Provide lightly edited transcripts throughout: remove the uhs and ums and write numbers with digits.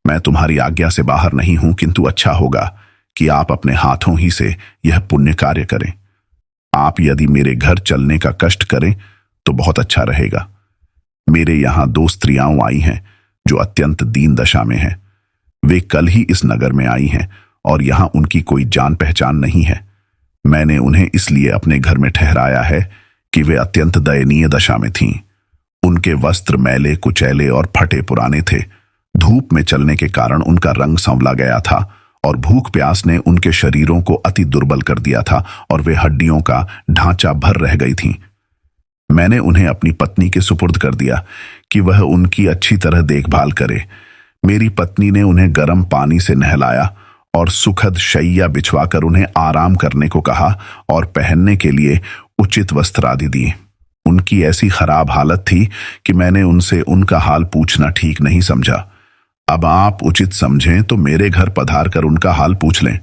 मैं तुम्हारी आज्ञा से बाहर नहीं हूं, किंतु अच्छा होगा कि आप अपने हाथों ही से यह पुण्य कार्य करें। आप यदि मेरे घर चलने का कष्ट करें तो बहुत अच्छा रहेगा। मेरे यहां 2 स्त्रियां आई हैं जो अत्यंत दीन दशा में हैं। वे कल ही इस नगर में आई हैं और यहां उनकी कोई जान पहचान नहीं है। मैंने उन्हें इसलिए अपने घर में ठहराया है कि वे अत्यंत दयनीय दशा में थीं। उनके वस्त्र मैले कुचैले और फटे पुराने थे। धूप में चलने के कारण उनका रंग संवला गया था और भूख प्यास ने उनके शरीरों को अति दुर्बल कर दिया था और वे हड्डियों का ढांचा भर रह गई थीं। मैंने उन्हें अपनी पत्नी के सुपुर्द कर दिया कि वह उनकी अच्छी तरह देखभाल करे। मेरी पत्नी ने उन्हें गर्म पानी से नहलाया और सुखद शैया बिछवाकर उन्हें आराम करने को कहा और पहनने के लिए उचित वस्त्र आदि दिए। उनकी ऐसी खराब हालत थी कि मैंने उनसे उनका हाल पूछना ठीक नहीं समझा। अब आप उचित समझें तो मेरे घर पधार कर उनका हाल पूछ लें।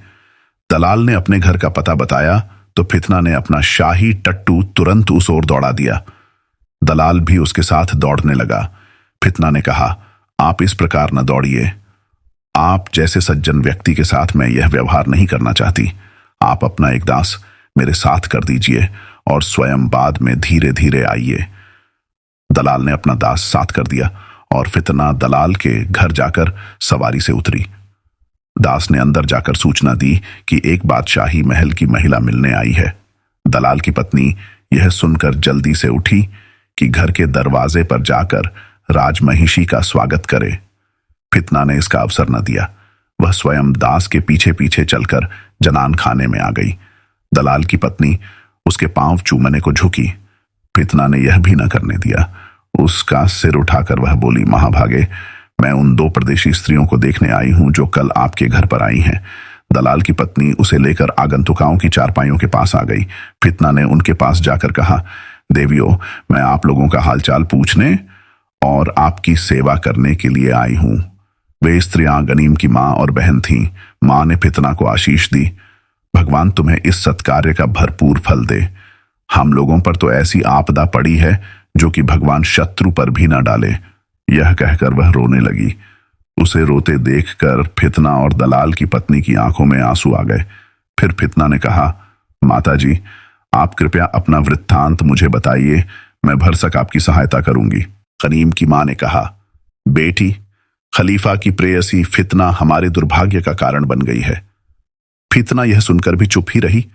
दलाल ने अपने घर का पता बताया तो फितना ने अपना शाही टट्टू तुरंत उस ओर दौड़ा दिया। दलाल भी उसके साथ दौड़ने लगा। फितना ने कहा, आप इस प्रकार न दौड़िए। आप जैसे सज्जन व्यक्ति के साथ मैं यह व्यवहार नहीं करना चाहती। आप अपना एक दास मेरे साथ कर दीजिए और स्वयं बाद में धीरे धीरे आइए। दलाल ने अपना दास साथ कर दिया और फितना दलाल के घर जाकर सवारी से उतरी। दास ने अंदर जाकर सूचना दी कि एक बादशाही महल की महिला मिलने आई है। दलाल की पत्नी यह सुनकर जल्दी से उठी कि घर के दरवाजे पर जाकर राजमहिषी का स्वागत करे। फितना ने इसका अवसर न दिया। वह स्वयं दास के पीछे पीछे चलकर जनान खाने में आ गई। दलाल की पत्नी उसके पांव चूमने को झुकी। फितना ने यह भी न करने दिया। उसका सिर उठाकर वह बोली, महाभागे, मैं उन 2 परदेशी स्त्रियों को देखने आई हूं जो कल आपके घर पर आई हैं। दलाल की पत्नी उसे लेकर आगंतुकाओं की चारपाइयों के पास आ गई। फितना ने उनके पास जाकर कहा, देवियों, मैं आप लोगों का हालचाल पूछने और आपकी सेवा करने के लिए आई हूं। वे स्त्रियां गनीम की मां और बहन थीं। मां ने फितना को आशीष दी, भगवान तुम्हें इस सत्कार्य का भरपूर फल दे। हम लोगों पर तो ऐसी आपदा पड़ी है जो कि भगवान शत्रु पर भी न डाले। यह कहकर वह रोने लगी। उसे रोते देखकर फितना और दलाल की पत्नी की आंखों में आंसू आ गए। फिर फितना ने कहा, माता जी, आप कृपया अपना वृत्तांत मुझे बताइए, मैं भरसक आपकी सहायता करूंगी। गनीम की मां ने कहा, बेटी, खलीफा की प्रेयसी फितना हमारे दुर्भाग्य का कारण बन गई है। फितना यह सुनकर भी चुप ही रही।